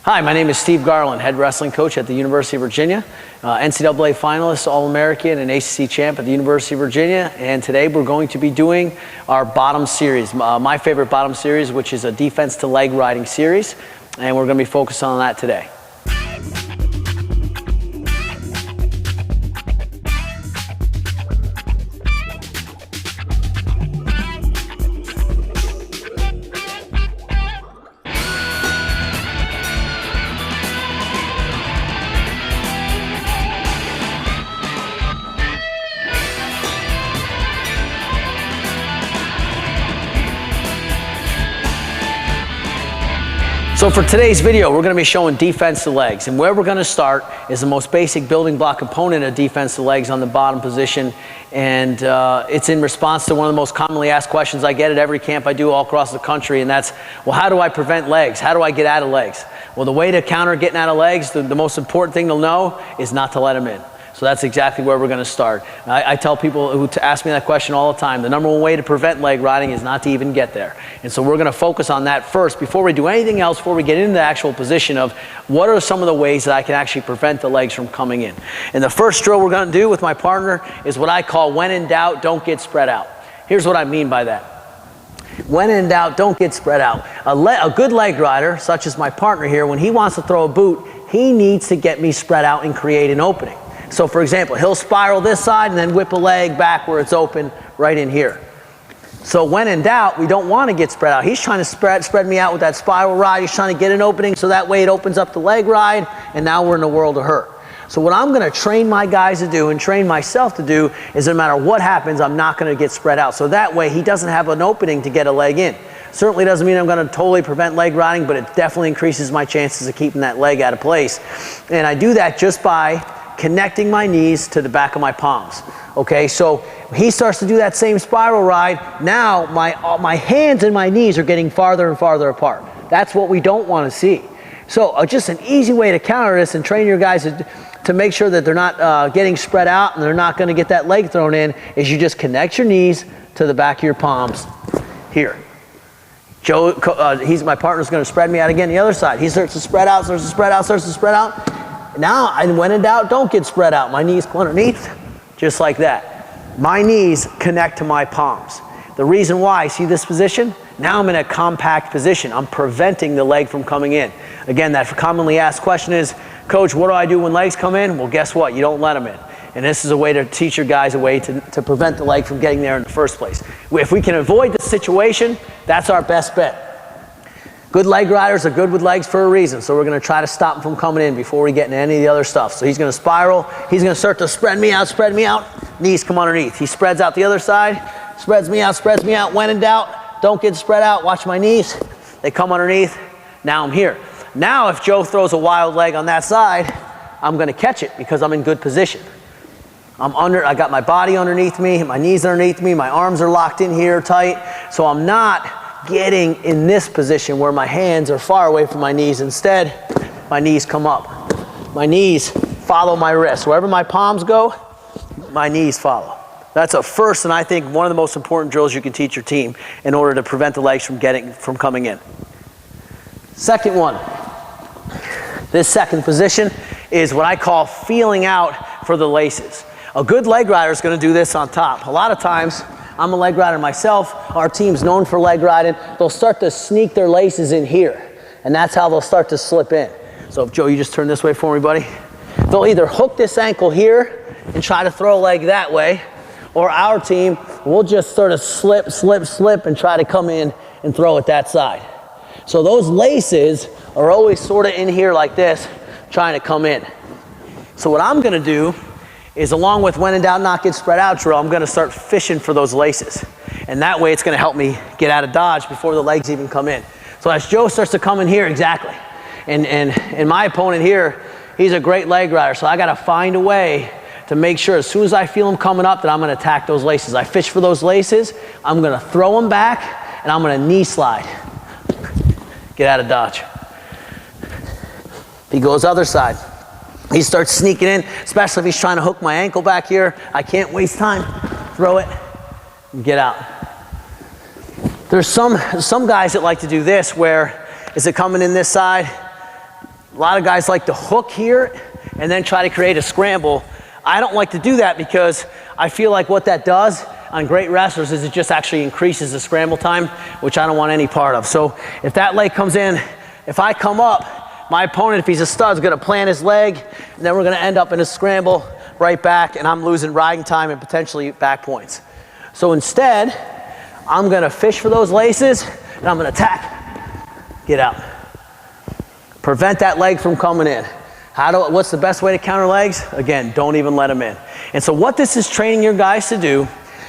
Hi, my name is Steve Garland, head wrestling coach at the University of Virginia, NCAA finalist, All-American, and ACC champ at the University of Virginia. And today we're going to be doing our bottom series, my favorite bottom series, which is a defense to leg riding series. And we're going to be focused on that today. So for today's video, we're going to be showing defense to legs. And where we're going to start is the most basic building block component of defense to legs on the bottom position. And it's in response to one of the most commonly asked questions I get at every camp I do all across the country. And that's, well, how do I prevent legs? How do I get out of legs? Well, the way to counter getting out of legs, the most important thing to know is not to let them in. So that's exactly where we're going to start. I tell people who ask me that question all the time, the number one way to prevent leg riding is not to even get there. And so we're going to focus on that first before we do anything else, before we get into the actual position of what are some of the ways that I can actually prevent the legs from coming in. And the first drill we're going to do with my partner is what I call when in doubt, don't get spread out. Here's what I mean by that. When in doubt, don't get spread out. A good leg rider, such as my partner here, when he wants to throw a boot, he needs to get me spread out and create an opening. So for example, he'll spiral this side and then whip a leg back where it's open right in here. So when in doubt, we don't want to get spread out. He's trying to spread me out with that spiral ride. He's trying to get an opening so that way it opens up the leg ride, and now we're in a world of hurt. So what I'm going to train my guys to do and train myself to do is no matter what happens, I'm not going to get spread out. So that way he doesn't have an opening to get a leg in. Certainly doesn't mean I'm going to totally prevent leg riding, but it definitely increases my chances of keeping that leg out of place. And I do that just by connecting my knees to the back of my palms. Okay, so he starts to do that same spiral ride. Now my hands and my knees are getting farther and farther apart. That's what we don't want to see. So just an easy way to counter this and train your guys to make sure that they're not getting spread out and they're not going to get that leg thrown in is you just connect your knees to the back of your palms here. Joe, my partner's going to spread me out again the other side. He starts to spread out, starts to spread out, starts to spread out. Now, and when in doubt, don't get spread out. My knees go underneath, just like that. My knees connect to my palms. The reason why, see this position? Now I'm in a compact position. I'm preventing the leg from coming in. Again, that commonly asked question is, Coach, what do I do when legs come in? Well, guess what? You don't let them in. And this is a way to teach your guys a way to prevent the leg from getting there in the first place. If we can avoid the situation, that's our best bet. Good leg riders are good with legs for a reason, so we're going to try to stop him from coming in before we get into any of the other stuff. So he's going to spiral, he's going to start to spread me out, knees come underneath. He spreads out the other side, spreads me out, when in doubt, don't get spread out, watch my knees, they come underneath, now I'm here. Now if Joe throws a wild leg on that side, I'm going to catch it because I'm in good position. I got my body underneath me, my knees underneath me, my arms are locked in here tight, so I'm not getting in this position where my hands are far away from my knees. Instead, my knees come up. My knees follow my wrists. Wherever my palms go, my knees follow. That's a first, and I think one of the most important drills you can teach your team in order to prevent the legs from coming in. Second one. This second position is what I call feeling out for the laces. A good leg rider is going to do this on top. A lot of times, I'm a leg rider myself. Our team's known for leg riding. They'll start to sneak their laces in here, and that's how they'll start to slip in. So if Joe, you just turn this way for me, buddy. They'll either hook this ankle here and try to throw a leg that way, or our team will just sort of slip, and try to come in and throw it that side. So those laces are always sort of in here like this, trying to come in. So what I'm going to do is, along with when in doubt, not get spread out drill, I'm going to start fishing for those laces. And that way it's going to help me get out of dodge before the legs even come in. So as Joe starts to come in here, exactly. And my opponent here, he's a great leg rider, so I got to find a way to make sure as soon as I feel him coming up that I'm going to attack those laces. I fish for those laces, I'm going to throw them back, and I'm going to knee slide. Get out of dodge. He goes other side. He starts sneaking in, especially if he's trying to hook my ankle back here. I can't waste time. Throw it and get out. There's some guys that like to do this where, is it coming in this side? A lot of guys like to hook here and then try to create a scramble. I don't like to do that because I feel like what that does on great wrestlers is it just actually increases the scramble time, which I don't want any part of. So if that leg comes in, if I come up, my opponent, if he's a stud, is going to plant his leg, and then we're going to end up in a scramble right back, and I'm losing riding time and potentially back points. So instead, I'm going to fish for those laces, and I'm going to attack, get out. Prevent that leg from coming in. What's the best way to counter legs? Again, don't even let them in. And so what this is training your guys to do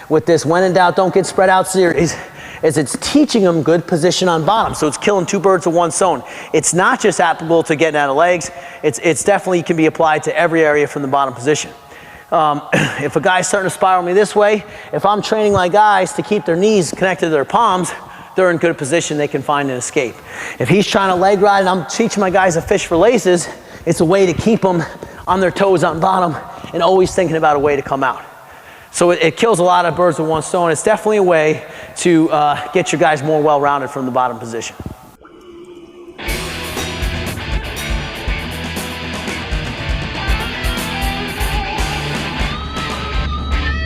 with this when in doubt, don't get spread out series is it's teaching them good position on bottom. So it's killing two birds with one stone. It's not just applicable to getting out of legs. It's definitely can be applied to every area from the bottom position. If a guy's starting to spiral me this way, if I'm training my guys to keep their knees connected to their palms, they're in good position, they can find an escape. If he's trying to leg ride and I'm teaching my guys to fish for laces, it's a way to keep them on their toes on bottom and always thinking about a way to come out. So it kills a lot of birds with one stone. It's definitely a way to get your guys more well-rounded from the bottom position.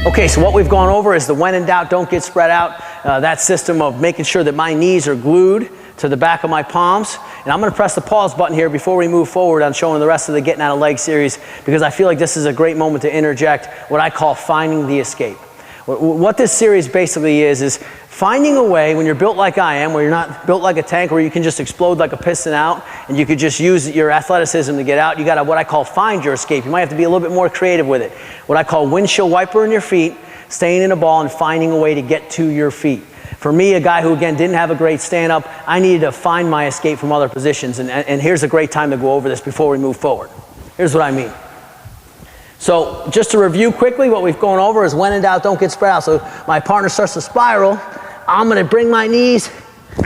Okay, so what we've gone over is the when in doubt, don't get spread out. That system of making sure that my knees are glued to the back of my palms. And I'm going to press the pause button here before we move forward on showing the rest of the Getting Out of Leg series, because I feel like this is a great moment to interject what I call finding the escape. What this series basically is finding a way when you're built like I am, where you're not built like a tank, where you can just explode like a piston out and you could just use your athleticism to get out. You got to what I call find your escape. You might have to be a little bit more creative with it. What I call windshield wiper in your feet, staying in a ball and finding a way to get to your feet. For me, a guy who, again, didn't have a great stand-up, I needed to find my escape from other positions. And here's a great time to go over this before we move forward. Here's what I mean. So just to review quickly, what we've gone over is when in doubt, don't get spread out. So my partner starts to spiral. I'm going to bring my knees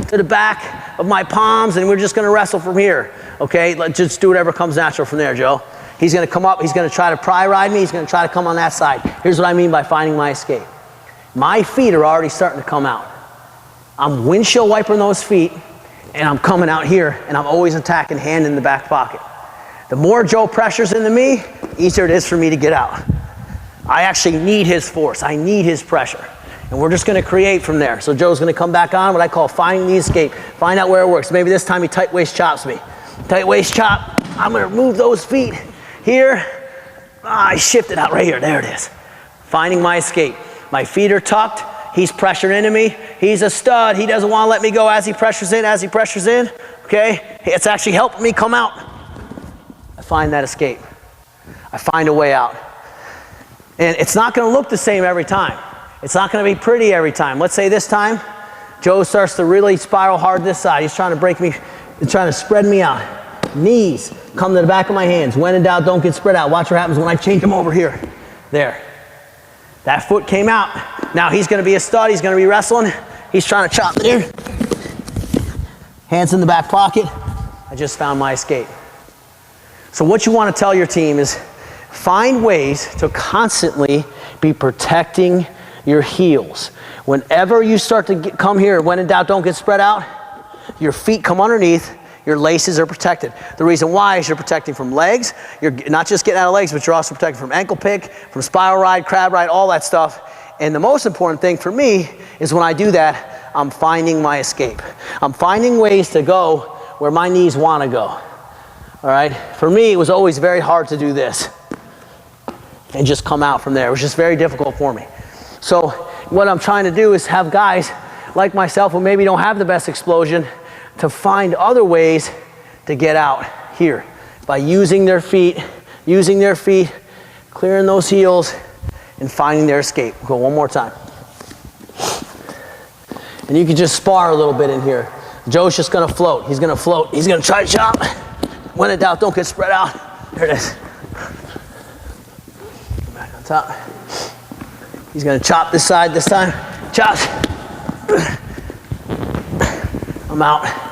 to the back of my palms, and we're just going to wrestle from here. Okay, let's just do whatever comes natural from there, Joe. He's going to come up. He's going to try to pry ride me. He's going to try to come on that side. Here's what I mean by finding my escape. My feet are already starting to come out. I'm windshield wipering those feet, and I'm coming out here, and I'm always attacking hand in the back pocket. The more Joe pressures into me, easier it is for me to get out. I actually need his force. I need his pressure. And we're just going to create from there. So Joe's going to come back on what I call finding the escape. Find out where it works. Maybe this time he tight waist chops me. Tight waist chop. I'm going to move those feet here. I shifted out right here. There it is. Finding my escape. My feet are tucked. He's pressured into me. He's a stud. He doesn't want to let me go as he pressures in, Okay? It's actually helping me come out. I find that escape. I find a way out. And it's not going to look the same every time. It's not going to be pretty every time. Let's say this time, Joe starts to really spiral hard this side. He's trying to break me, he's trying to spread me out. Knees come to the back of my hands. When in doubt, don't get spread out. Watch what happens when I change them over here. There. That foot came out. Now he's going to be a stud. He's going to be wrestling. He's trying to chop there. Hands in the back pocket. I just found my escape. So what you want to tell your team is find ways to constantly be protecting your heels. Whenever you start to come here, when in doubt, don't get spread out, your feet come underneath, your laces are protected. The reason why is you're protecting from legs. You're not just getting out of legs, but you're also protecting from ankle pick, from spiral ride, crab ride, all that stuff. And the most important thing for me is when I do that, I'm finding my escape. I'm finding ways to go where my knees want to go. All right? For me, it was always very hard to do this and just come out from there. It was just very difficult for me. So what I'm trying to do is have guys like myself who maybe don't have the best explosion to find other ways to get out here by using their feet, clearing those heels, and finding their escape. Go one more time. And you can just spar a little bit in here. Joe's just going to float. He's going to float. He's going to try to chop. When in doubt, don't get spread out. There it is. Back on top. He's going to chop this side this time. Chops. I'm out.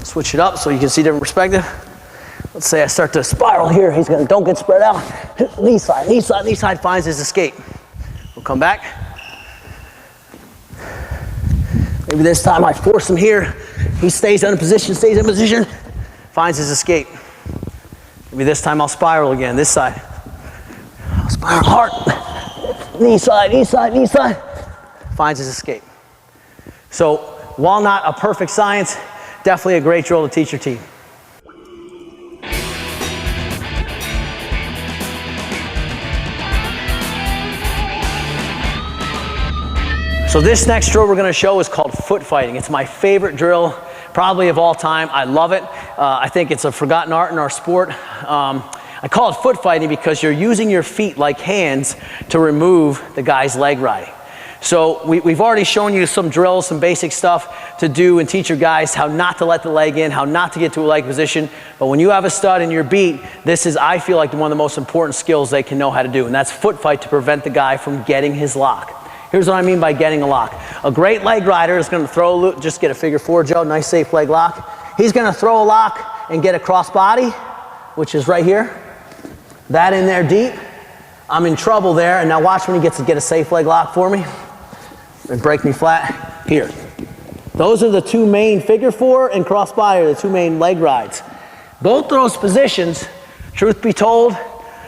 Switch it up so you can see different perspective. Let's say I start to spiral here. He's going to don't get spread out. Knee side finds his escape. We'll come back. Maybe this time I force him here. He stays in position, finds his escape. Maybe this time I'll spiral again, this side. I'll spiral hard. Knee side, knee side, knee side. Finds his escape. So while not a perfect science, definitely a great drill to teach your team. So this next drill we're going to show is called foot fighting. It's my favorite drill, probably of all time. I love it. I think it's a forgotten art in our sport. I call it foot fighting because you're using your feet like hands to remove the guy's leg riding. So we've already shown you some drills, some basic stuff to do and teach your guys how not to let the leg in, how not to get to a leg position. But when you have a stud in your beat, this is, I feel like, one of the most important skills they can know how to do, and that's foot fight to prevent the guy from getting his lock. Here's what I mean by getting a lock. A great leg rider is going to throw a loop, just get a figure 4, Joe, nice safe leg lock. He's going to throw a lock and get a cross body, which is right here. That in there deep. I'm in trouble there, and now watch when he gets to get a safe leg lock for me. And break me flat here. Those are the two main figure 4 and cross body are the two main leg rides. Both those positions, truth be told,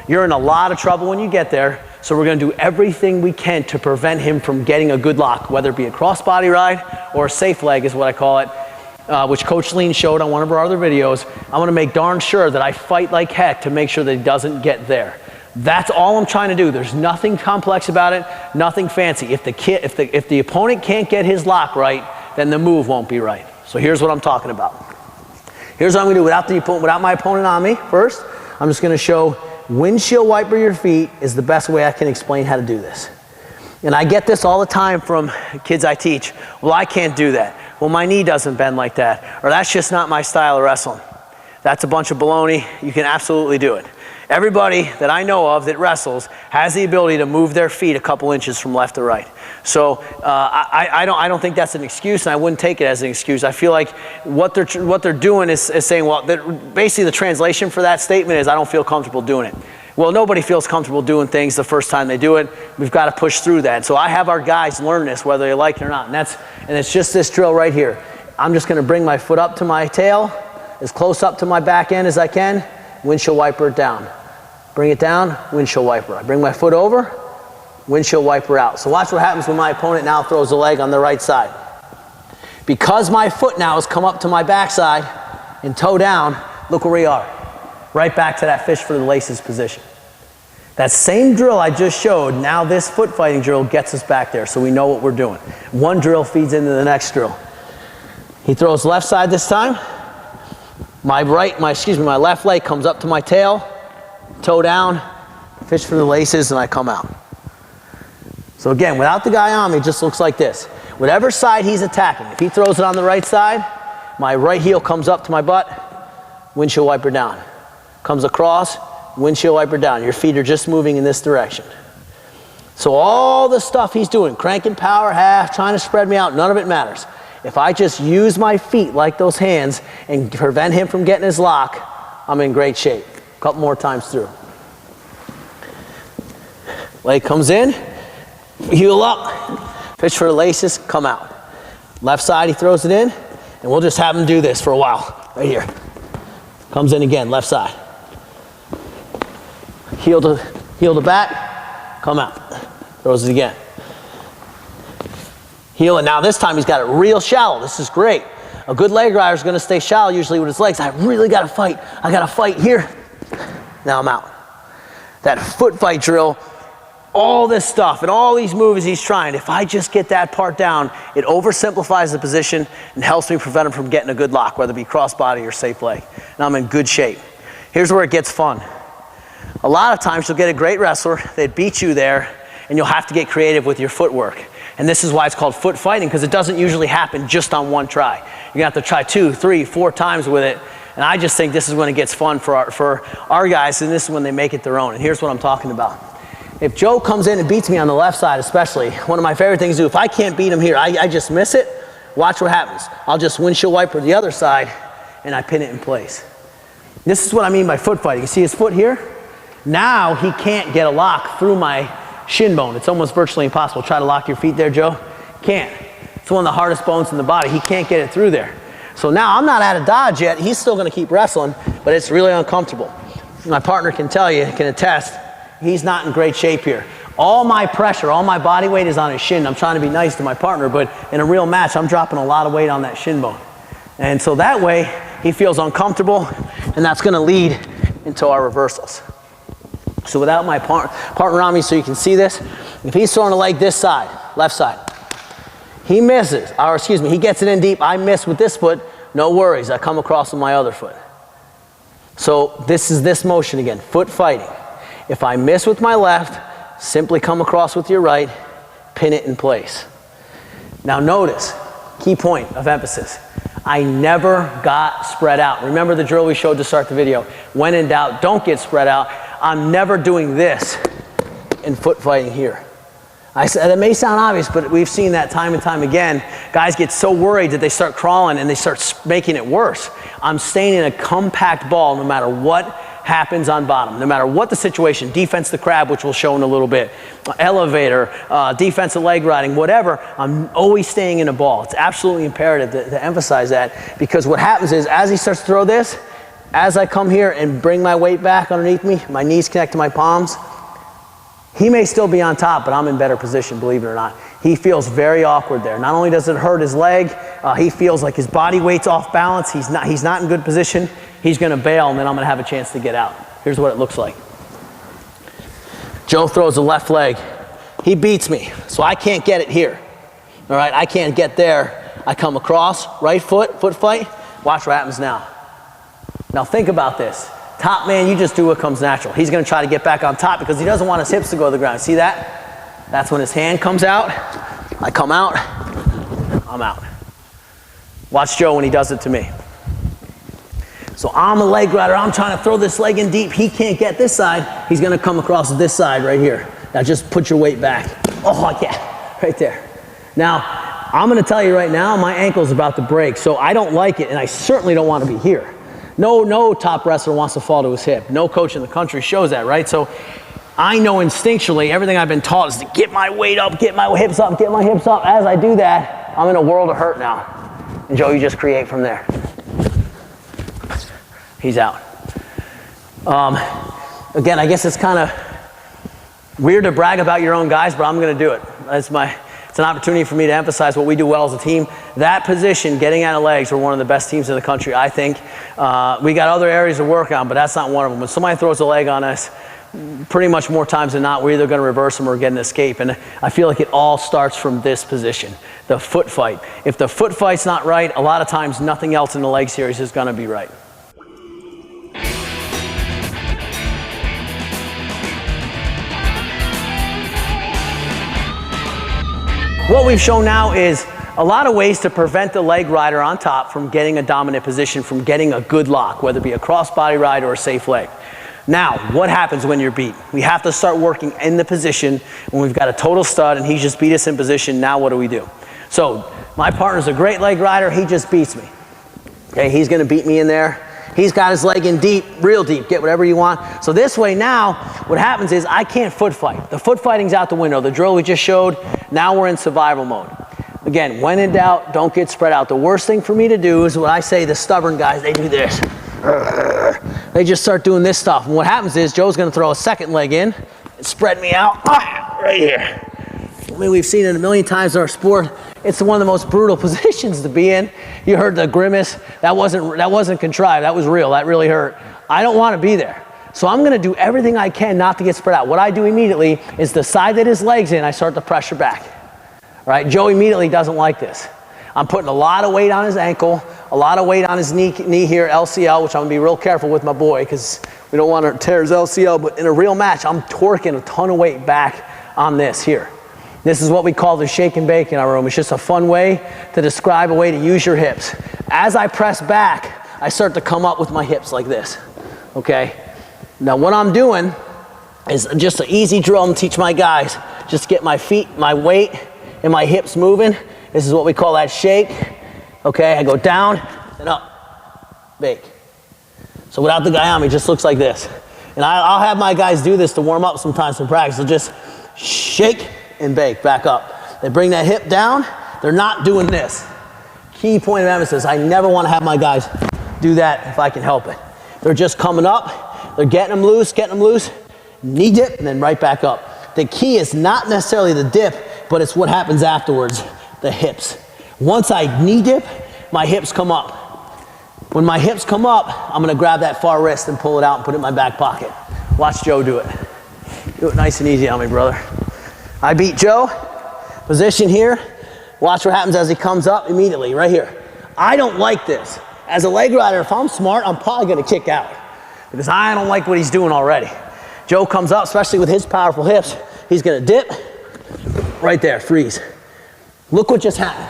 you're in a lot of trouble when you get there. So we're going to do everything we can to prevent him from getting a good lock, whether it be a cross body ride or a safe leg is what I call it, which Coach Lean showed on one of our other videos. I want to make darn sure that I fight like heck to make sure that he doesn't get there. That's all I'm trying to do. There's nothing complex about it, nothing fancy. If the opponent can't get his lock right, then the move won't be right. So here's what I'm talking about. Here's what I'm going to do without my opponent on me. First, I'm just going to show windshield wiper your feet is the best way I can explain how to do this. And I get this all the time from kids I teach. Well, I can't do that. Well, my knee doesn't bend like that. Or that's just not my style of wrestling. That's a bunch of baloney. You can absolutely do it. Everybody that I know of that wrestles has the ability to move their feet a couple inches from left to right. So I don't think that's an excuse, and I wouldn't take it as an excuse. I feel like what they're doing is saying, well, basically the translation for that statement is I don't feel comfortable doing it. Well, nobody feels comfortable doing things the first time they do it. We've got to push through that. So I have our guys learn this whether they like it or not, and it's just this drill right here. I'm just going to bring my foot up to my tail, as close up to my back end as I can, windshield wiper it down. Bring it down, windshield wiper. I bring my foot over, windshield wiper out. So watch what happens when my opponent now throws a leg on the right side. Because my foot now has come up to my backside and toe down, look where we are. Right back to that fish for the laces position. That same drill I just showed, now this foot fighting drill gets us back there so we know what we're doing. One drill feeds into the next drill. He throws left side this time. My left leg comes up to my tail, toe down, fish for the laces, and I come out. So again, without the guy on me, it just looks like this. Whatever side he's attacking, if he throws it on the right side, my right heel comes up to my butt, windshield wiper down. Comes across, windshield wiper down. Your feet are just moving in this direction. So all the stuff he's doing, cranking power half, trying to spread me out, none of it matters. If I just use my feet like those hands and prevent him from getting his lock, I'm in great shape. A couple more times through. Leg comes in, heel up, pitch for the laces, come out. Left side, he throws it in, and we'll just have him do this for a while. Right here. Comes in again, left side. Heel to back, come out. Throws it again. Heel it. Now this time he's got it real shallow. This is great. A good leg rider is going to stay shallow usually with his legs. I really got to fight. I got to fight here. Now I'm out. That foot fight drill, all this stuff and all these moves he's trying, if I just get that part down, it oversimplifies the position and helps me prevent him from getting a good lock, whether it be crossbody or safe leg. And I'm in good shape. Here's where it gets fun. A lot of times you'll get a great wrestler, they'd beat you there, and you'll have to get creative with your footwork. And this is why it's called foot fighting, because it doesn't usually happen just on one try. You're gonna have to try 2, 3, 4 times with it. And I just think this is when it gets fun for our guys, and this is when they make it their own. And here's what I'm talking about. If Joe comes in and beats me on the left side especially, one of my favorite things to do, if I can't beat him here, I just miss it, watch what happens. I'll just windshield wiper the other side, and I pin it in place. This is what I mean by foot fighting. You see his foot here? Now he can't get a lock through my shin bone. It's almost virtually impossible. Try to lock your feet there, Joe. Can't. It's one of the hardest bones in the body. He can't get it through there. So now I'm not out of dodge yet. He's still going to keep wrestling, but it's really uncomfortable. my partner can tell you, can attest, he's not in great shape here. All my pressure, all my body weight is on his shin. I'm trying to be nice to my partner, but in a real match, I'm dropping a lot of weight on that shin bone. And so that way, he feels uncomfortable, and that's gonna lead into our reversals. So without my partner on me, so you can see this, if he's throwing a leg this side, left side, he misses, or excuse me, he gets it in deep, I miss with this foot, no worries, I come across with my other foot. So this is this motion again, foot fighting. If I miss with my left, simply come across with your right, pin it in place. Now notice, key point of emphasis, I never got spread out. Remember the drill we showed to start the video. When in doubt, don't get spread out. I'm never doing this in foot fighting here. I said, that may sound obvious, but we've seen that time and time again. Guys get so worried that they start crawling and they start making it worse. I'm staying in a compact ball no matter what happens on bottom, no matter what the situation, defense the crab, which we'll show in a little bit, elevator, defensive leg riding, whatever, I'm always staying in a ball. It's absolutely imperative to emphasize that, because what happens is as he starts to throw this, as I come here and bring my weight back underneath me, my knees connect to my palms, he may still be on top, but I'm in better position, believe it or not. He feels very awkward there. Not only does it hurt his leg, he feels like his body weight's off balance. He's not in good position. He's gonna bail, and then I'm gonna have a chance to get out. Here's what it looks like. Joe throws a left leg. He beats me, so I can't get it here. All right, I can't get there. I come across, right foot, foot fight. Watch what happens now. Now think about this. Top man, you just do what comes natural. He's gonna try to get back on top because he doesn't want his hips to go to the ground. See that? That's when his hand comes out. I come out, I'm out. Watch Joe when he does it to me. So I'm a leg rider, I'm trying to throw this leg in deep. He can't get this side. He's gonna come across this side right here. Now just put your weight back. Oh yeah, right there. Now, I'm gonna tell you right now, my ankle's about to break, so I don't like it, and I certainly don't wanna be here. No top wrestler wants to fall to his hip. No coach in the country shows that, right? So I know instinctually, everything I've been taught is to get my weight up, get my hips up, get my hips up. As I do that, I'm in a world of hurt now. And Joe, you just create from there. He's out. Again, I guess it's kind of weird to brag about your own guys, but I'm gonna do it. It's an opportunity for me to emphasize what we do well as a team. That position, getting out of legs, we're one of the best teams in the country, I think. We got other areas to work on, but that's not one of them. When somebody throws a leg on us, pretty much more times than not, we're either gonna reverse them or get an escape. And I feel like it all starts from this position, the foot fight. If the foot fight's not right, a lot of times nothing else in the leg series is gonna be right. What we've shown now is a lot of ways to prevent the leg rider on top from getting a dominant position, from getting a good lock, whether it be a crossbody ride or a safe leg. Now, what happens when you're beat? We have to start working in the position when we've got a total stud and he just beat us in position. Now what do? So my partner's a great leg rider, he just beats me. Okay, he's gonna beat me in there. He's got his leg in deep, real deep, get whatever you want. So this way now, what happens is I can't foot fight. The foot fighting's out the window. The drill we just showed, now we're in survival mode. Again, when in doubt, don't get spread out. The worst thing for me to do is what I say, the stubborn guys, they do this. They just start doing this stuff. And what happens is Joe's gonna throw a second leg in and spread me out right here. I mean, we've seen it a million times in our sport. It's one of the most brutal positions to be in. You heard the grimace. That wasn't contrived. That was real. That really hurt. I don't want to be there. So I'm going to do everything I can not to get spread out. What I do immediately is the side that his leg's in, I start to pressure back. All right? Joe immediately doesn't like this. I'm putting a lot of weight on his ankle, a lot of weight on his knee here, LCL, which I'm going to be real careful with my boy because we don't want to tear his LCL. But in a real match, I'm torquing a ton of weight back on this here. This is what we call the shake and bake in our room. It's just a fun way to describe a way to use your hips. As I press back, I start to come up with my hips like this, okay? Now what I'm doing is just an easy drill to teach my guys. Just get my feet, my weight, and my hips moving. This is what we call that shake, okay? I go down and up, bake. So without the guy on me, it just looks like this. And I'll have my guys do this to warm up sometimes in practice. So just shake and bake, back up. They bring that hip down, they're not doing this. Key point of emphasis, I never want to have my guys do that if I can help it. They're just coming up, They're getting them loose, knee dip, and then right back up. The key is not necessarily the dip, but it's what happens afterwards, the hips. Once I knee dip, my hips come up. When my hips come up, I'm gonna grab that far wrist and pull it out and put it in my back pocket. Watch Joe do it. Do it nice and easy on me, brother. I beat Joe, position here. Watch what happens as he comes up immediately, right here. I don't like this. As a leg rider, if I'm smart, I'm probably gonna kick out because I don't like what he's doing already. Joe comes up, especially with his powerful hips, he's gonna dip, right there, freeze. Look what just happened.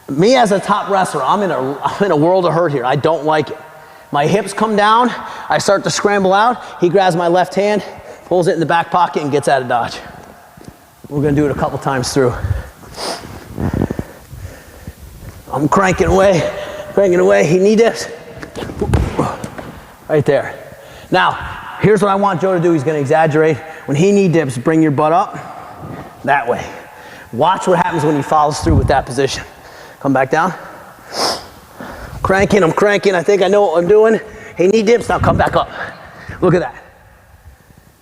Me as a top wrestler, I'm in a world of hurt here. I don't like it. My hips come down, I start to scramble out, he grabs my left hand, pulls it in the back pocket and gets out of dodge. We're gonna do it a couple times through. I'm cranking away, he knee dips. Right there. Now, here's what I want Joe to do. He's gonna exaggerate. When he knee dips, bring your butt up, that way. Watch what happens when he follows through with that position. Come back down. I'm cranking, I think I know what I'm doing. He knee dips, now come back up. Look at that.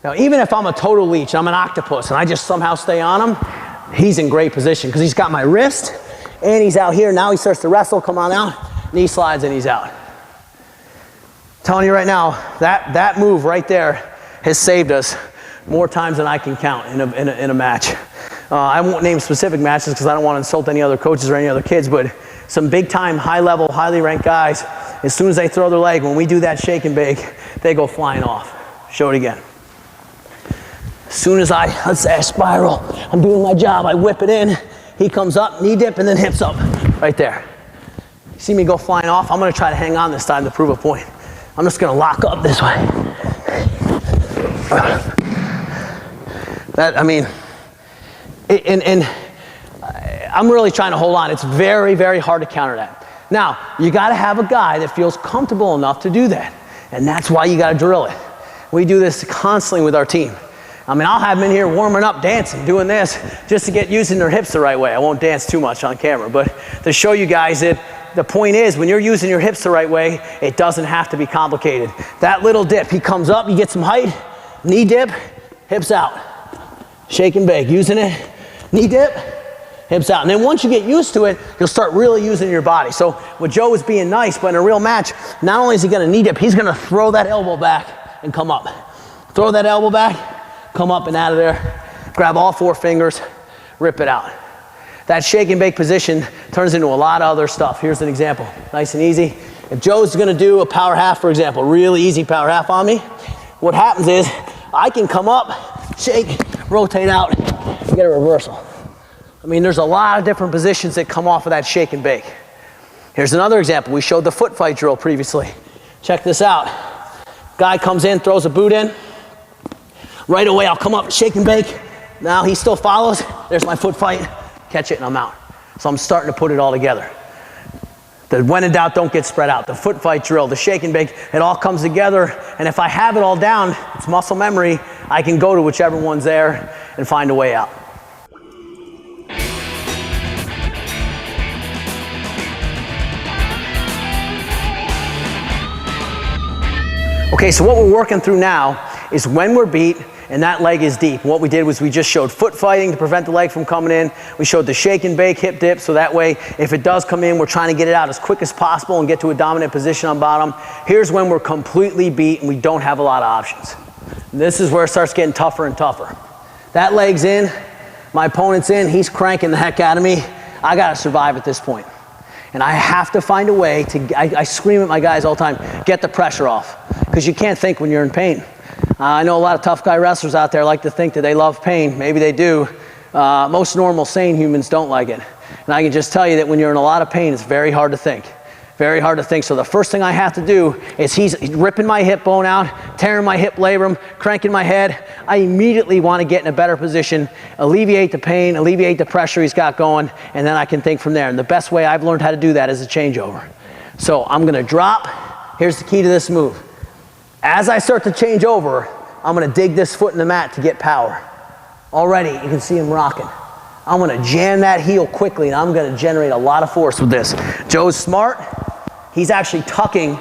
Now, even if I'm a total leech, I'm an octopus, and I just somehow stay on him, he's in great position because he's got my wrist, and he's out here. Now he starts to wrestle, come on out, knee slides, and he's out. Telling you right now, that move right there has saved us more times than I can count in a match. I won't name specific matches because I don't want to insult any other coaches or any other kids, but some big time, high level, highly ranked guys, as soon as they throw their leg, when we do that shake and bake, they go flying off. Show it again. As soon as let's say I spiral, I'm doing my job, I whip it in, he comes up, knee dip, and then hips up, right there. See me go flying off? I'm gonna try to hang on this time to prove a point. I'm just gonna lock up this way. I'm really trying to hold on. It's very, very hard to counter that. Now, you gotta have a guy that feels comfortable enough to do that. And that's why you gotta drill it. We do this constantly with our team. I mean, I'll have them in here warming up, dancing, doing this, just to get using their hips the right way. I won't dance too much on camera, but to show you guys that the point is, when you're using your hips the right way, it doesn't have to be complicated. That little dip, he comes up, you get some height, knee dip, hips out. Shake and bake, using it, knee dip, hips out. And then once you get used to it, you'll start really using your body. So what Joe was being nice, but in a real match, not only is he gonna knee dip, he's gonna throw that elbow back and come up. Throw that elbow back, come up and out of there, grab all 4 fingers, rip it out. That shake and bake position turns into a lot of other stuff. Here's an example, nice and easy. If Joe's gonna do a power half, for example, really easy power half on me, what happens is I can come up, shake, rotate out, and get a reversal. I mean, there's a lot of different positions that come off of that shake and bake. Here's another example. We showed the foot fight drill previously. Check this out. Guy comes in, throws a boot in. Right away, I'll come up, shake and bake. Now he still follows. There's my foot fight. Catch it, and I'm out. So I'm starting to put it all together. The when in doubt, don't get spread out. The foot fight drill, the shake and bake, it all comes together. And if I have it all down, it's muscle memory. I can go to whichever one's there and find a way out. Okay, so what we're working through now is when we're beat and that leg is deep. What we did was we just showed foot fighting to prevent the leg from coming in. We showed the shake and bake hip dip, so that way if it does come in, we're trying to get it out as quick as possible and get to a dominant position on bottom. Here's when we're completely beat and we don't have a lot of options. This is where it starts getting tougher and tougher. That leg's in, my opponent's in, he's cranking the heck out of me. I gotta survive at this point. And I have to find a way to, I scream at my guys all the time, get the pressure off. Because you can't think when you're in pain. I know a lot of tough guy wrestlers out there like to think that they love pain. Maybe they do. Most normal, sane humans don't like it. And I can just tell you that when you're in a lot of pain, it's very hard to think. Very hard to think. So the first thing I have to do is he's ripping my hip bone out, tearing my hip labrum, cranking my head. I immediately want to get in a better position, alleviate the pain, alleviate the pressure he's got going, and then I can think from there. And the best way I've learned how to do that is a changeover. So I'm going to drop. Here's the key to this move. As I start to change over, I'm gonna dig this foot in the mat to get power. Already, you can see him rocking. I'm gonna jam that heel quickly and I'm gonna generate a lot of force with this. Joe's smart. He's actually tucking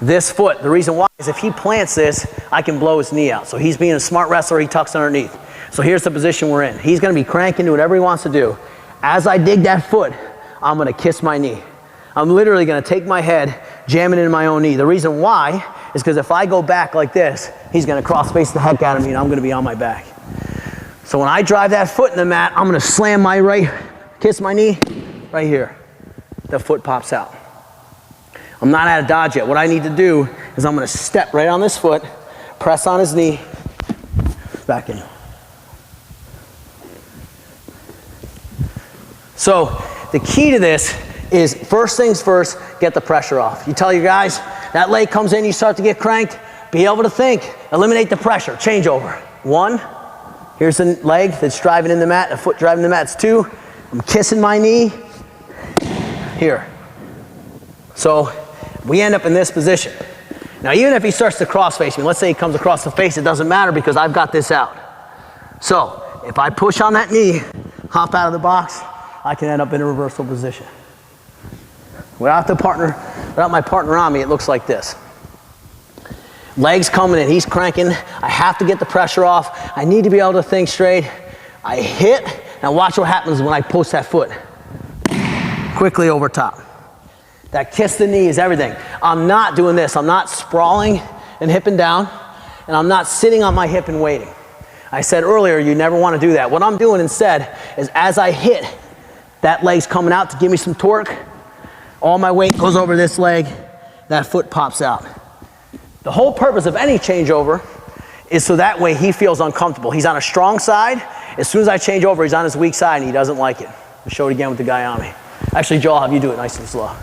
This foot, the reason why is if he plants this, I can blow his knee out. So he's being a smart wrestler, he tucks underneath. So here's the position we're in. He's gonna be cranking, do whatever he wants to do. As I dig that foot, I'm gonna kiss my knee. I'm literally gonna take my head, jam it into my own knee. The reason why is because if I go back like this, he's gonna cross face the heck out of me and I'm gonna be on my back. So when I drive that foot in the mat, I'm gonna slam my right, kiss my knee, right here. The foot pops out. I'm not out of dodge yet. What I need to do is I'm gonna step right on this foot, press on his knee, back in. So the key to this is first things first, get the pressure off. You tell your guys, that leg comes in, you start to get cranked, be able to think, eliminate the pressure, change over. 1, here's the leg that's driving in the mat, the foot driving the mat, it's 2, I'm kissing my knee, here. So we end up in this position. Now even if he starts to cross face me, let's say he comes across the face, it doesn't matter because I've got this out. So if I push on that knee, hop out of the box, I can end up in a reversal position. Without my partner on me, it looks like this. Legs coming in, he's cranking. I have to get the pressure off. I need to be able to think straight. I hit, and watch what happens when I post that foot. Quickly over top. That kiss the knee is everything. I'm not doing this. I'm not sprawling and hipping down, and I'm not sitting on my hip and waiting. I said earlier, you never want to do that. What I'm doing instead is as I hit, that leg's coming out to give me some torque. All my weight goes over this leg, that foot pops out. The whole purpose of any changeover is so that way he feels uncomfortable. He's on a strong side. As soon as I change over, he's on his weak side and he doesn't like it. I'll show it again with the guy on me. Actually, Joe, I'll have you do it nice and slow.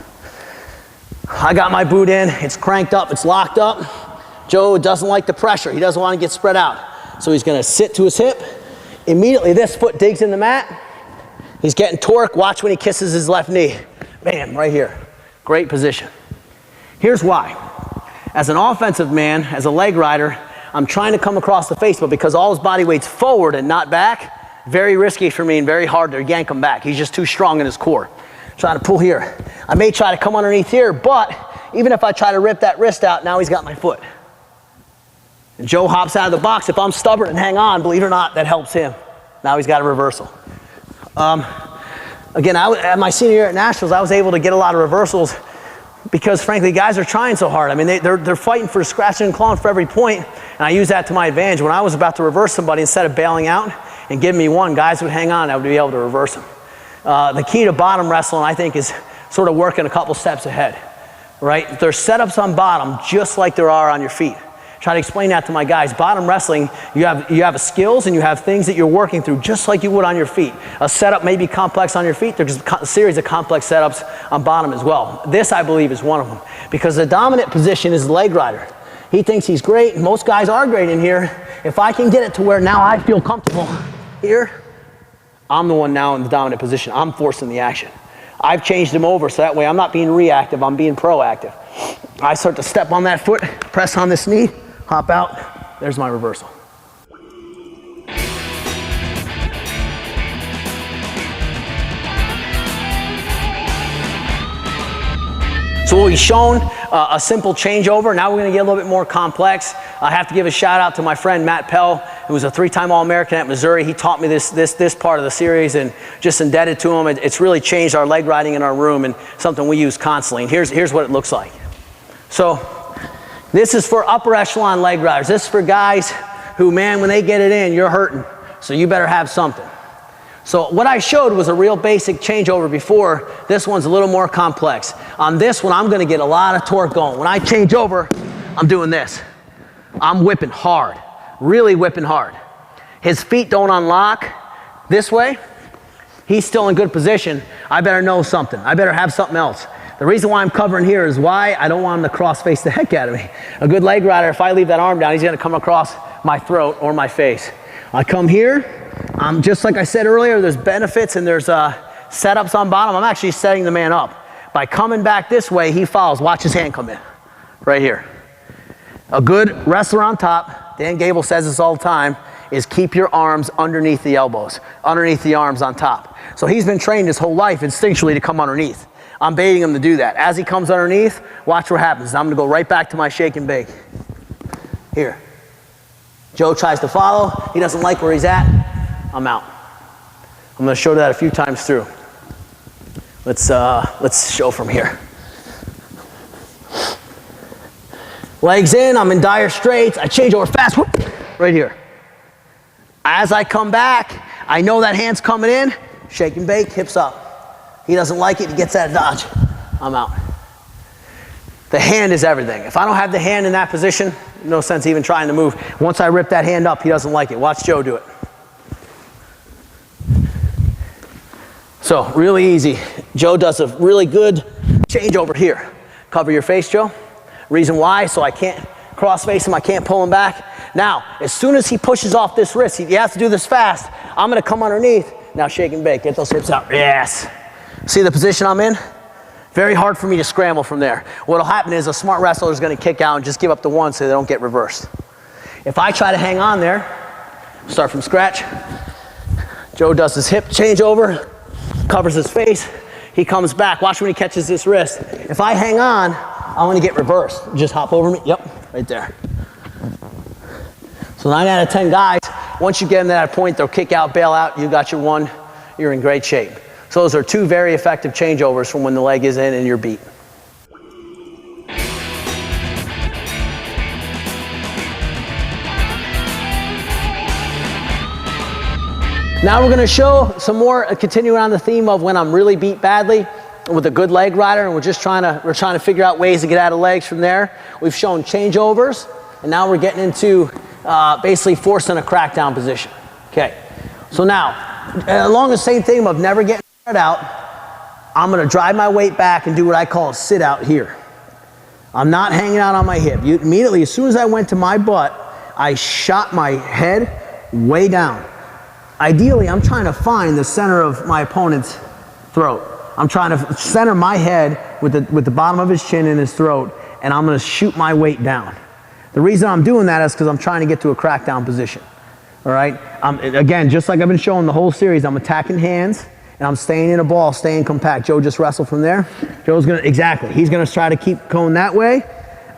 I got my boot in, it's cranked up, it's locked up. Joe doesn't like the pressure. He doesn't want to get spread out. So he's gonna sit to his hip. Immediately this foot digs in the mat. He's getting torque. Watch when he kisses his left knee. Bam, right here. Great position. Here's why. As an offensive man, as a leg rider, I'm trying to come across the face, but because all his body weight's forward and not back, very risky for me and very hard to yank him back. He's just too strong in his core. Trying to pull here. I may try to come underneath here, but even if I try to rip that wrist out, now he's got my foot. And Joe hops out of the box. If I'm stubborn and hang on, believe it or not, that helps him. Now he's got a reversal. Again, at my senior year at Nationals, I was able to get a lot of reversals because, frankly, guys are trying so hard. I mean, they're fighting for scratching and clawing for every point, and I use that to my advantage. When I was about to reverse somebody, instead of bailing out and giving me one, guys would hang on, I would be able to reverse them. The key to bottom wrestling, I think, is sort of working a couple steps ahead, right? There's setups on bottom just like there are on your feet. Try to explain that to my guys. Bottom wrestling, you have skills and you have things that you're working through just like you would on your feet. A setup may be complex on your feet. There's a series of complex setups on bottom as well. This, I believe, is one of them because the dominant position is the leg rider. He thinks he's great. Most guys are great in here. If I can get it to where now I feel comfortable here, I'm the one now in the dominant position. I'm forcing the action. I've changed him over so that way I'm not being reactive, I'm being proactive. I start to step on that foot, press on this knee, hop out, there's my reversal. So what we've shown, a simple changeover. Now we're gonna get a little bit more complex. I have to give a shout out to my friend Matt Pell, who was a 3-time All-American at Missouri. He taught me this part of the series and just indebted to him. It's really changed our leg riding in our room and something we use constantly. And here's what it looks like. So this is for upper echelon leg riders. This is for guys who, man, when they get it in, you're hurting. So you better have something. So what I showed was a real basic changeover before. This one's a little more complex. On this one, I'm gonna get a lot of torque going. When I change over, I'm doing this. I'm whipping hard, really whipping hard. His feet don't unlock this way. He's still in good position. I better know something. I better have something else. The reason why I'm covering here is why I don't want him to cross face the heck out of me. A good leg rider, if I leave that arm down, he's gonna come across my throat or my face. I come here, just like I said earlier, there's benefits and there's setups on bottom. I'm actually setting the man up. By coming back this way, he follows. Watch his hand come in, right here. A good wrestler on top, Dan Gable says this all the time, is keep your arms underneath the elbows, underneath the arms on top. So he's been trained his whole life instinctually to come underneath. I'm baiting him to do that. As he comes underneath, watch what happens. I'm gonna go right back to my shake and bake. Here. Joe tries to follow. He doesn't like where he's at. I'm out. I'm gonna show that a few times through. Let's show from here. Legs in, I'm in dire straits. I change over fast, whoop, right here. As I come back, I know that hand's coming in. Shake and bake, hips up. He doesn't like it, he gets that dodge. I'm out. The hand is everything. If I don't have the hand in that position, no sense even trying to move. Once I rip that hand up, he doesn't like it. Watch Joe do it. So, really easy. Joe does a really good change over here. Cover your face, Joe. Reason why, so I can't cross face him, I can't pull him back. Now, as soon as he pushes off this wrist, he has to do this fast. I'm gonna come underneath. Now shake and bake, get those hips out. Yes. See the position I'm in? Very hard for me to scramble from there. What'll happen is a smart wrestler is gonna kick out and just give up the one so they don't get reversed. If I try to hang on there, start from scratch. Joe does his hip change over, covers his face. He comes back, watch when he catches this wrist. If I hang on, I'm gonna get reversed. Just hop over me, yep, right there. So 9 out of 10 guys, once you get them to that point, they'll kick out, bail out, you got your one, you're in great shape. So those are two very effective changeovers from when the leg is in and you're beat. Now we're gonna show some more, continuing on the theme of when I'm really beat badly with a good leg rider, and we're trying to figure out ways to get out of legs from there. We've shown changeovers, and now we're getting into basically forcing a crackdown position. Okay, so now, along the same theme of never getting spread out, I'm gonna drive my weight back and do what I call a sit out here. I'm not hanging out on my hip. Immediately, as soon as I went to my butt, I shot my head way down. Ideally, I'm trying to find the center of my opponent's throat. I'm trying to center my head with the bottom of his chin in his throat, and I'm gonna shoot my weight down. The reason I'm doing that is because I'm trying to get to a crackdown position, all right? Again, just like I've been showing the whole series, I'm attacking hands, and I'm staying in a ball, staying compact. Joe just wrestled from there. Joe's gonna, exactly, he's gonna try to keep going that way.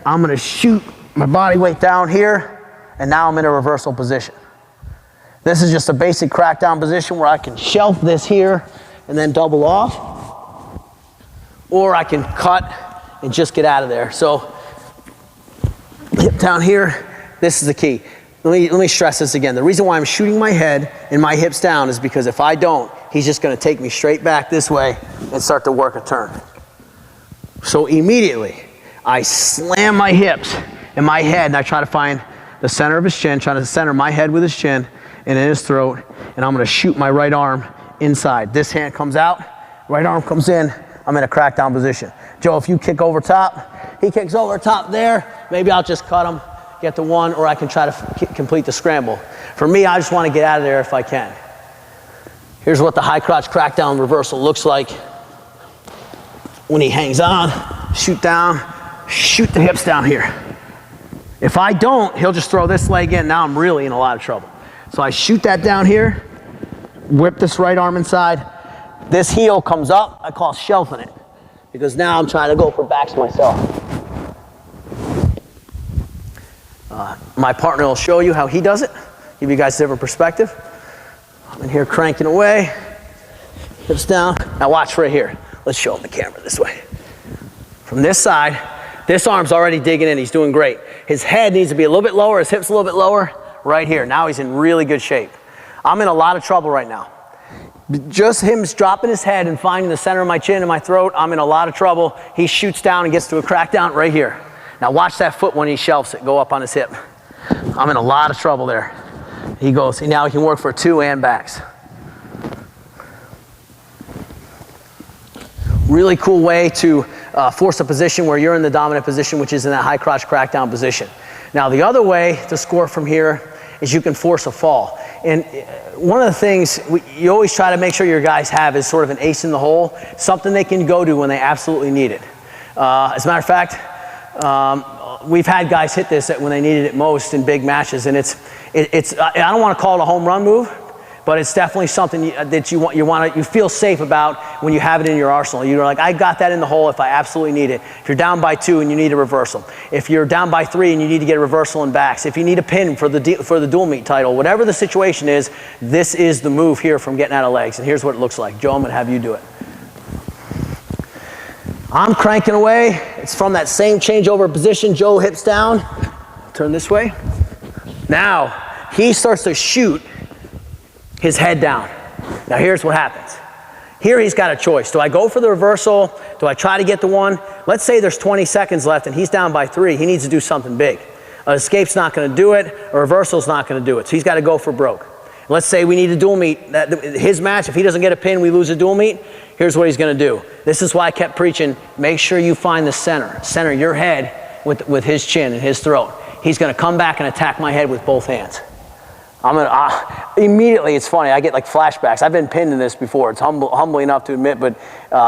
I'm gonna shoot my body weight down here, and now I'm in a reversal position. This is just a basic crackdown position where I can shelf this here and then double off, or I can cut and just get out of there. So, hip down here, this is the key. Let me stress this again. The reason why I'm shooting my head and my hips down is because if I don't, he's just gonna take me straight back this way and start to work a turn. So immediately, I slam my hips and my head, and I try to find the center of his chin, trying to center my head with his chin and in his throat, and I'm gonna shoot my right arm inside. This hand comes out, right arm comes in, I'm in a crackdown position. Joe, if you kick over top, he kicks over top there, maybe I'll just cut him, get the one, or I can try to complete the scramble. For me, I just want to get out of there if I can. Here's what the high crotch crackdown reversal looks like. When he hangs on, shoot down, shoot the hips down here. If I don't, he'll just throw this leg in. Now I'm really in a lot of trouble. So I shoot that down here, whip this right arm inside. This heel comes up, I call shelving it, because now I'm trying to go for backs myself. My partner will show you how he does it, give you guys a different perspective. I'm in here cranking away, hips down. Now watch right here. Let's show him the camera this way. From this side, this arm's already digging in, he's doing great. His head needs to be a little bit lower, his hips a little bit lower, right here. Now he's in really good shape. I'm in a lot of trouble right now. Just him dropping his head and finding the center of my chin and my throat, I'm in a lot of trouble. He shoots down and gets to a crackdown right here. Now watch that foot when he shelves it, go up on his hip. I'm in a lot of trouble there. He goes, see, now he can work for two and backs. Really cool way to force a position where you're in the dominant position, which is in that high crotch crackdown position. Now the other way to score from here is you can force a fall. And one of the things you always try to make sure your guys have is sort of an ace in the hole, something they can go to when they absolutely need it. As a matter of fact, we've had guys hit this when they needed it most in big matches, and it's I don't want to call it a home run move, but it's definitely something that you feel safe about when you have it in your arsenal. You're like, I got that in the hole if I absolutely need it. If you're down by 2 and you need a reversal. If you're down by 3 and you need to get a reversal in backs. If you need a pin for the dual meet title. Whatever the situation is, this is the move here from getting out of legs. And here's what it looks like. Joe, I'm going to have you do it. I'm cranking away. It's from that same changeover position. Joe, hips down. Turn this way. Now, he starts to shoot his head down. Now here's what happens. Here he's got a choice. Do I go for the reversal? Do I try to get the one? Let's say there's 20 seconds left and he's down by 3. He needs to do something big. An escape's not going to do it. A reversal's not going to do it. So he's got to go for broke. Let's say we need a dual meet. His match, if he doesn't get a pin, we lose a dual meet. Here's what he's going to do. This is why I kept preaching, make sure you find the center. Center your head with his chin and his throat. He's going to come back and attack my head with both hands. Immediately, it's funny, I get like flashbacks. I've been pinned in this before. It's humbling enough to admit, but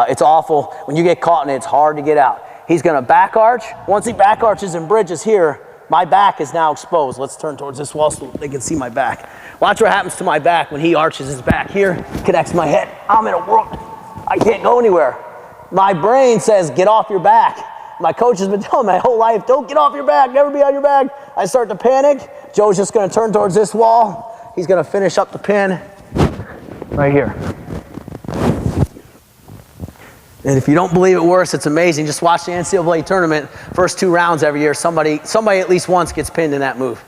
it's awful. When you get caught in it, it's hard to get out. He's gonna back arch. Once he back arches and bridges here, my back is now exposed. Let's turn towards this wall so they can see my back. Watch what happens to my back when he arches his back here, connects my head. I'm in a world, I can't go anywhere. My brain says, get off your back. My coach has been telling me my whole life, don't get off your back, never be on your back. I start to panic. Joe's just gonna turn towards this wall. He's gonna finish up the pin right here. And if you don't believe it works, it's amazing. Just watch the NCAA tournament. First 2 rounds every year, somebody at least once gets pinned in that move.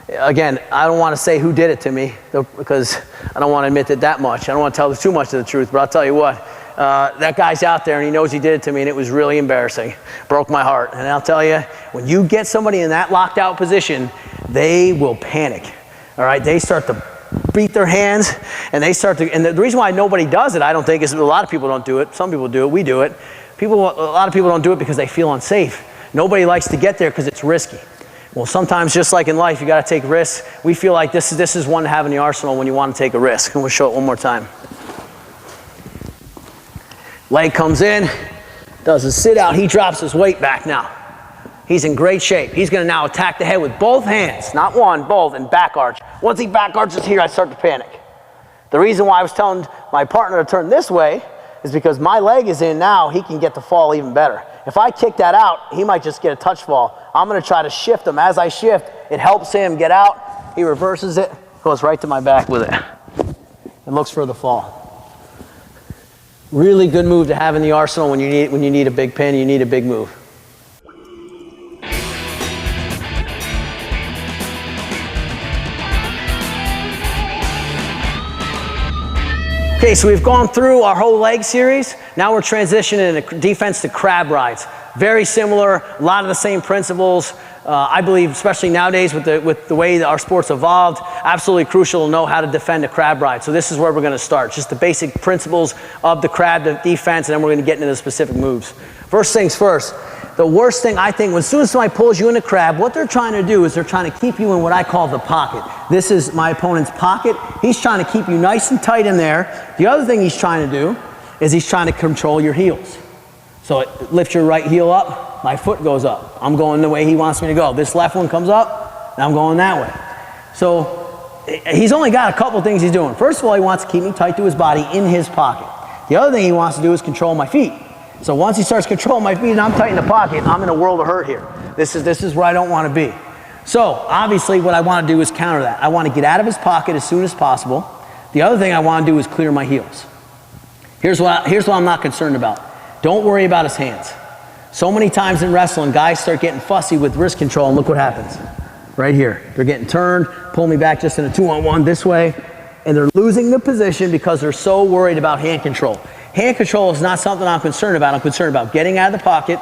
Again, I don't want to say who did it to me because I don't want to admit that much. I don't want to tell too much of the truth, but I'll tell you what. That guy's out there and he knows he did it to me and it was really embarrassing. Broke my heart. And I'll tell you, when you get somebody in that locked out position, they will panic. All right, they start to beat their hands and they start to, and the reason why nobody does it, I don't think, is a lot of people don't do it. Some people do it, we do it. A lot of people don't do it because they feel unsafe. Nobody likes to get there because it's risky. Well, sometimes just like in life, you got to take risks. We feel like this is one to have in the arsenal when you want to take a risk. And we'll show it one more time. Leg comes in, does a sit out, he drops his weight back now. He's in great shape. He's gonna now attack the head with both hands, not one, both, and back arch. Once he back arches here, I start to panic. The reason why I was telling my partner to turn this way is because my leg is in now, he can get the fall even better. If I kick that out, he might just get a touch fall. I'm gonna try to shift him. As I shift, it helps him get out. He reverses it, goes right to my back with it, and looks for the fall. Really good move to have in the arsenal when you need a big pin, you need a big move. Okay, so we've gone through our whole leg series. Now we're transitioning into defense to crab rides. Very similar, a lot of the same principles. I believe, especially nowadays with the way that our sport's evolved, absolutely crucial to know how to defend a crab ride. So this is where we're going to start. Just the basic principles of the crab defense, and then we're going to get into the specific moves. First things first, the worst thing I think, as soon as somebody pulls you in a crab, what they're trying to do is they're trying to keep you in what I call the pocket. This is my opponent's pocket. He's trying to keep you nice and tight in there. The other thing he's trying to do is he's trying to control your heels. So lift your right heel up, my foot goes up. I'm going the way he wants me to go. This left one comes up, and I'm going that way. So he's only got a couple things he's doing. First of all, he wants to keep me tight to his body in his pocket. The other thing he wants to do is control my feet. So once he starts controlling my feet and I'm tight in the pocket, I'm in a world of hurt here. This is where I don't want to be. So obviously what I want to do is counter that. I want to get out of his pocket as soon as possible. The other thing I want to do is clear my heels. Here's what I'm not concerned about. Don't worry about his hands. So many times in wrestling, guys start getting fussy with wrist control, and look what happens. Right here. They're getting turned, pull me back just in a 2-on-1 this way, and they're losing the position because they're so worried about hand control. Hand control is not something I'm concerned about. I'm concerned about getting out of the pocket,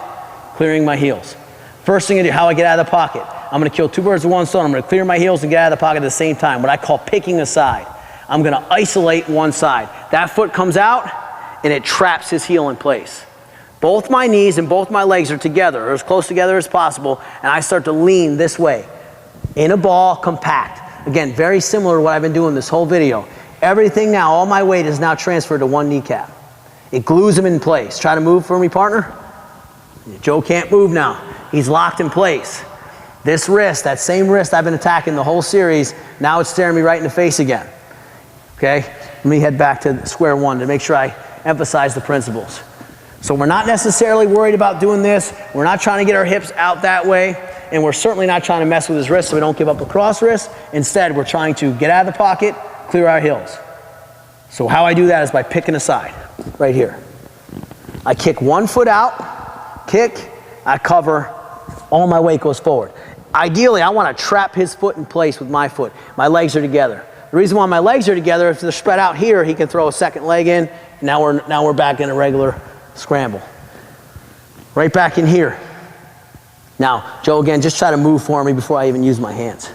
clearing my heels. First thing I do, how I get out of the pocket. I'm going to kill 2 birds with 1 stone. I'm going to clear my heels and get out of the pocket at the same time, what I call picking a side. I'm going to isolate one side. That foot comes out, and it traps his heel in place. Both my knees and both my legs are together, or as close together as possible, and I start to lean this way. In a ball, compact. Again, very similar to what I've been doing this whole video. Everything now, all my weight is now transferred to one kneecap. It glues him in place. Try to move for me, partner. Joe can't move now. He's locked in place. This wrist, that same wrist I've been attacking the whole series, now it's staring me right in the face again. Okay? Let me head back to square one to make sure I emphasize the principles. So we're not necessarily worried about doing this. We're not trying to get our hips out that way. And we're certainly not trying to mess with his wrist so we don't give up a cross wrist. Instead, we're trying to get out of the pocket, clear our heels. So how I do that is by picking a side, right here. I kick one foot out, kick, I cover, all my weight goes forward. Ideally, I want to trap his foot in place with my foot. My legs are together. The reason why my legs are together, if they're spread out here, he can throw a second leg in. Now we're back in a regular scramble. Right back in here. Now, Joe, again, just try to move for me before I even use my hands.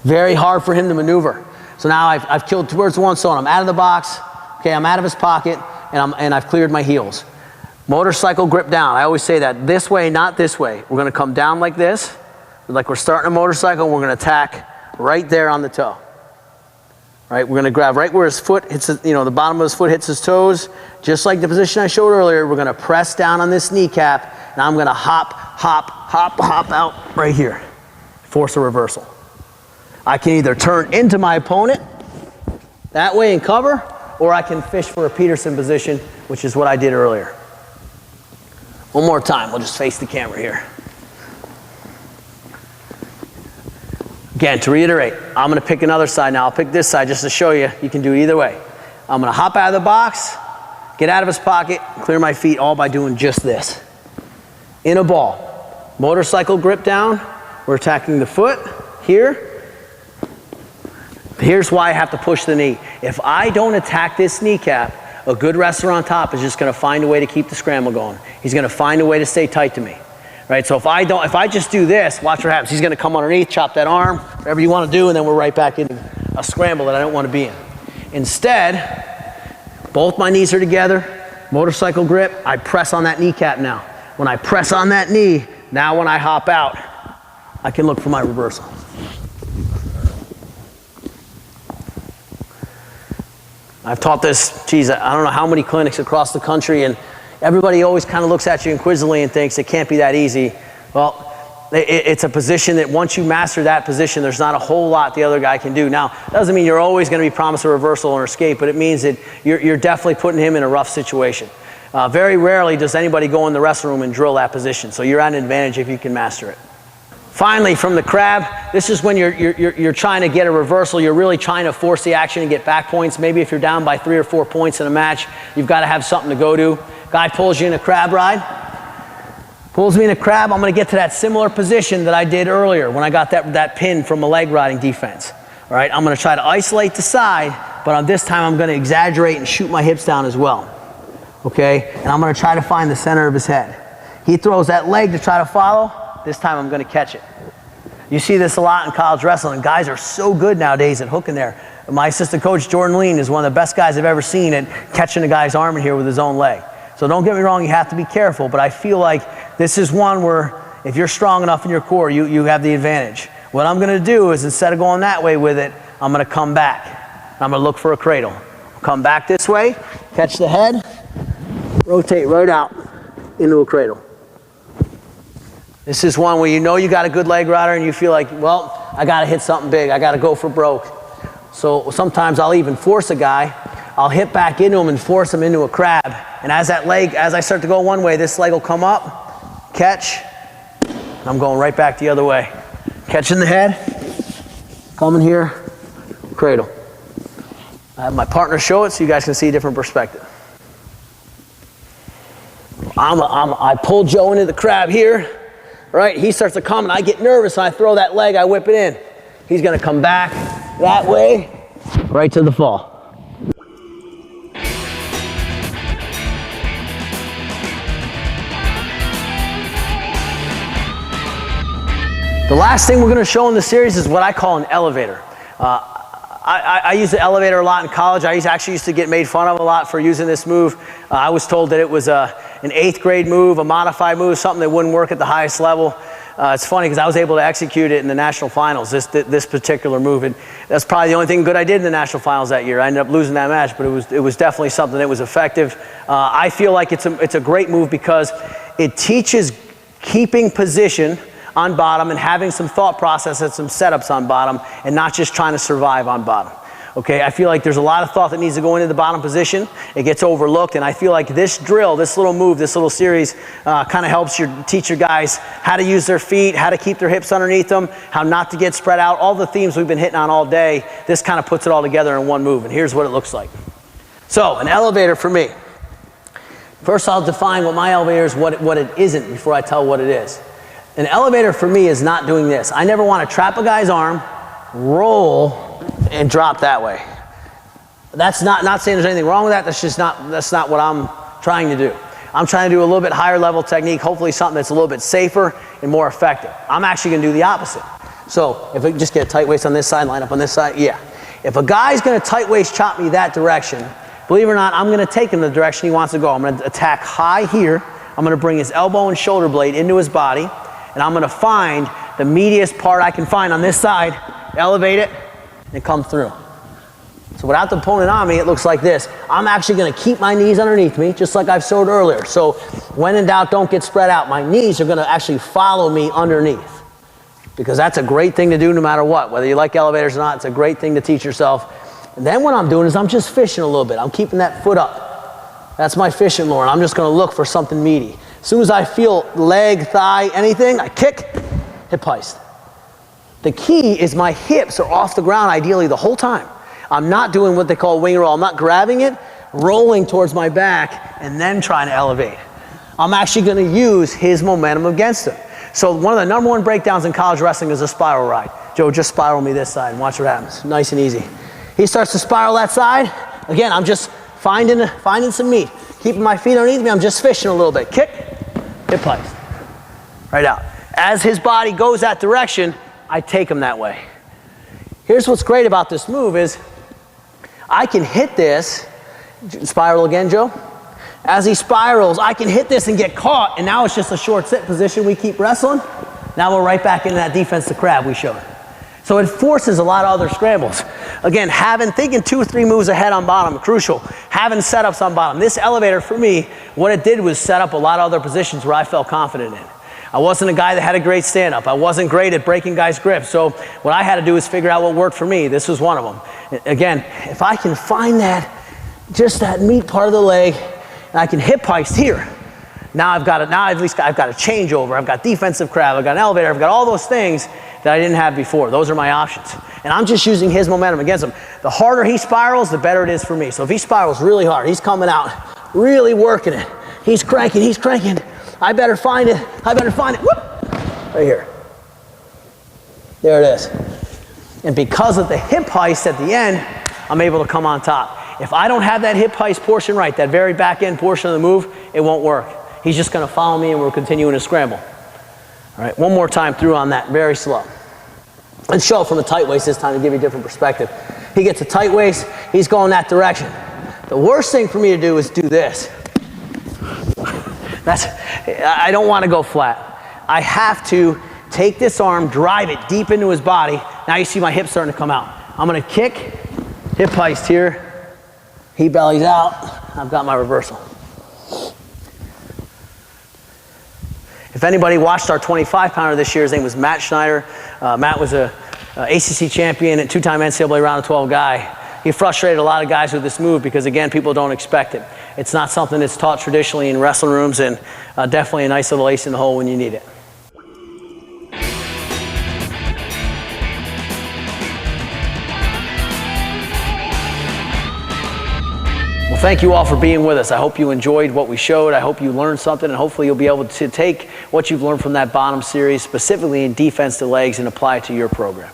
Very hard for him to maneuver. So now I've killed towards one zone. I'm out of the box. Okay, I'm out of his pocket, and I've cleared my heels. Motorcycle grip down. I always say that this way, not this way. We're going to come down like this, like we're starting a motorcycle. We're going to attack right there on the toe. Right, we're going to grab right where his foot hits, the bottom of his foot hits his toes. Just like the position I showed earlier, we're going to press down on this kneecap, and I'm going to hop out right here. Force a reversal. I can either turn into my opponent that way and cover, or I can fish for a Peterson position, which is what I did earlier. One more time, we'll just face the camera here. Again, to reiterate, I'm going to pick another side now. I'll pick this side just to show you can do it either way. I'm going to hop out of the box, get out of his pocket, clear my feet, all by doing just this. In a ball. Motorcycle grip down. We're attacking the foot here. Here's why I have to push the knee. If I don't attack this kneecap, a good wrestler on top is just going to find a way to keep the scramble going. He's going to find a way to stay tight to me. Right, so if I just do this, watch what happens. He's going to come underneath, chop that arm, whatever you want to do, and then we're right back in a scramble that I don't want to be in. Instead, both my knees are together, motorcycle grip, I press on that kneecap now. When I press on that knee, now when I hop out, I can look for my reversal. I've taught this, geez, I don't know how many clinics across the country, and everybody always kind of looks at you inquisitively and thinks it can't be that easy. Well, it's a position that once you master that position, there's not a whole lot the other guy can do. Now, doesn't mean you're always going to be promised a reversal or escape, but it means that you're definitely putting him in a rough situation. Very rarely does anybody go in the wrestling room and drill that position, so you're at an advantage if you can master it. Finally, from the crab, this is when you're trying to get a reversal. You're really trying to force the action and get back points. Maybe if you're down by 3 or 4 points in a match, you've got to have something to go to. Guy pulls you in a crab ride. Pulls me in a crab, I'm going to get to that similar position that I did earlier when I got that pin from a leg riding defense. All right, I'm going to try to isolate the side, but this time I'm going to exaggerate and shoot my hips down as well. Okay, and I'm going to try to find the center of his head. He throws that leg to try to follow. This time I'm going to catch it. You see this a lot in college wrestling. Guys are so good nowadays at hooking there. My assistant coach, Jordan Lean, is one of the best guys I've ever seen at catching a guy's arm in here with his own leg. So don't get me wrong, you have to be careful, but I feel like this is one where if you're strong enough in your core, you have the advantage. What I'm going to do is instead of going that way with it, I'm going to come back. I'm going to look for a cradle. Come back this way, catch the head, rotate right out into a cradle. This is one where you know you got a good leg rider and you feel like, well, I got to hit something big. I got to go for broke. So sometimes I'll even force a guy. I'll hit back into him and force him into a crab. And as I start to go one way, this leg will come up, catch, and I'm going right back the other way. Catching the head, coming here, cradle. I have my partner show it so you guys can see a different perspective. I pull Joe into the crab here, right? He starts to come and I get nervous and I throw that leg, I whip it in. He's gonna come back that way, right to the fall. The last thing we're going to show in the series is what I call an elevator. I use the elevator a lot in college. I actually used to get made fun of a lot for using this move. I was told that it was an 8th grade move, a modified move, something that wouldn't work at the highest level. It's funny because I was able to execute it in the national finals, this particular move. And that's probably the only thing good I did in the national finals that year. I ended up losing that match, but it was definitely something that was effective. I feel like it's a great move because it teaches keeping position on bottom and having some thought process and some setups on bottom and not just trying to survive on bottom. Okay, I feel like there's a lot of thought that needs to go into the bottom position. It gets overlooked, and I feel like this drill, this little move, this little series kind of helps teach your guys how to use their feet, how to keep their hips underneath them, how not to get spread out. All the themes we've been hitting on all day, this kind of puts it all together in one move, and here's what it looks like. So, an elevator for me. First, I'll define what my elevator is, what it isn't, before I tell what it is. An elevator for me is not doing this. I never want to trap a guy's arm, roll, and drop that way. That's not saying there's anything wrong with that. That's not what I'm trying to do. I'm trying to do a little bit higher level technique, hopefully something that's a little bit safer and more effective. I'm actually going to do the opposite. So if we just get a tight waist on this side, line up on this side, yeah. If a guy's going to tight waist chop me that direction, believe it or not, I'm going to take him the direction he wants to go. I'm going to attack high here. I'm going to bring his elbow and shoulder blade into his body, and I'm going to find the meatiest part I can find on this side, elevate it, and come through. So without the opponent on me, it looks like this. I'm actually going to keep my knees underneath me, just like I've showed earlier. So when in doubt, don't get spread out. My knees are going to actually follow me underneath, because that's a great thing to do no matter what. Whether you like elevators or not, it's a great thing to teach yourself. And then what I'm doing is I'm just fishing a little bit. I'm keeping that foot up. That's my fishing lure. I'm just going to look for something meaty. As soon as I feel leg, thigh, anything, I kick, hip heist. The key is my hips are off the ground ideally the whole time. I'm not doing what they call wing roll. I'm not grabbing it, rolling towards my back, and then trying to elevate. I'm actually going to use his momentum against him. So one of the number one breakdowns in college wrestling is a spiral ride. Joe, just spiral me this side and watch what happens. Nice and easy. He starts to spiral that side. Again, I'm just finding some meat. Keeping my feet underneath me, I'm just fishing a little bit. Kick, hip heist. Right out. As his body goes that direction, I take him that way. Here's what's great about this move is I can hit this, spiral again, Joe. As he spirals, I can hit this and get caught, and now it's just a short sit position. We keep wrestling. Now we're right back into that defensive crab we showed. So it forces a lot of other scrambles. Again, thinking 2 or 3 moves ahead on bottom, crucial. Having setups on bottom. This elevator for me, what it did was set up a lot of other positions where I felt confident in. I wasn't a guy that had a great stand-up. I wasn't great at breaking guys' grips. So what I had to do is figure out what worked for me. This was one of them. Again, if I can find that, just that meat part of the leg, and I can hip heist here. Now I've got a changeover. I've got defensive crab. I've got an elevator. I've got all those things that I didn't have before. Those are my options. And I'm just using his momentum against him. The harder he spirals, the better it is for me. So if he spirals really hard, he's coming out, really working it. He's cranking. I better find it. Whoop! Right here. There it is. And because of the hip heist at the end, I'm able to come on top. If I don't have that hip heist portion right, that very back end portion of the move, it won't work. He's just going to follow me and we're continuing to scramble. All right, one more time through on that, very slow. Let's show it from a tight waist this time to give you a different perspective. He gets a tight waist, he's going that direction. The worst thing for me to do is do this. I don't want to go flat. I have to take this arm, drive it deep into his body. Now you see my hips starting to come out. I'm going to kick, hip heist here. He bellies out. I've got my reversal. If anybody watched our 25-pounder this year, his name was Matt Schneider. Matt was a ACC champion and 2-time NCAA round of 12 guy. He frustrated a lot of guys with this move because, again, people don't expect it. It's not something that's taught traditionally in wrestling rooms, and definitely a nice little ace in the hole when you need it. Well, thank you all for being with us. I hope you enjoyed what we showed. I hope you learned something, and hopefully you'll be able to take what you've learned from that bottom series, specifically in defense to legs, and apply it to your program.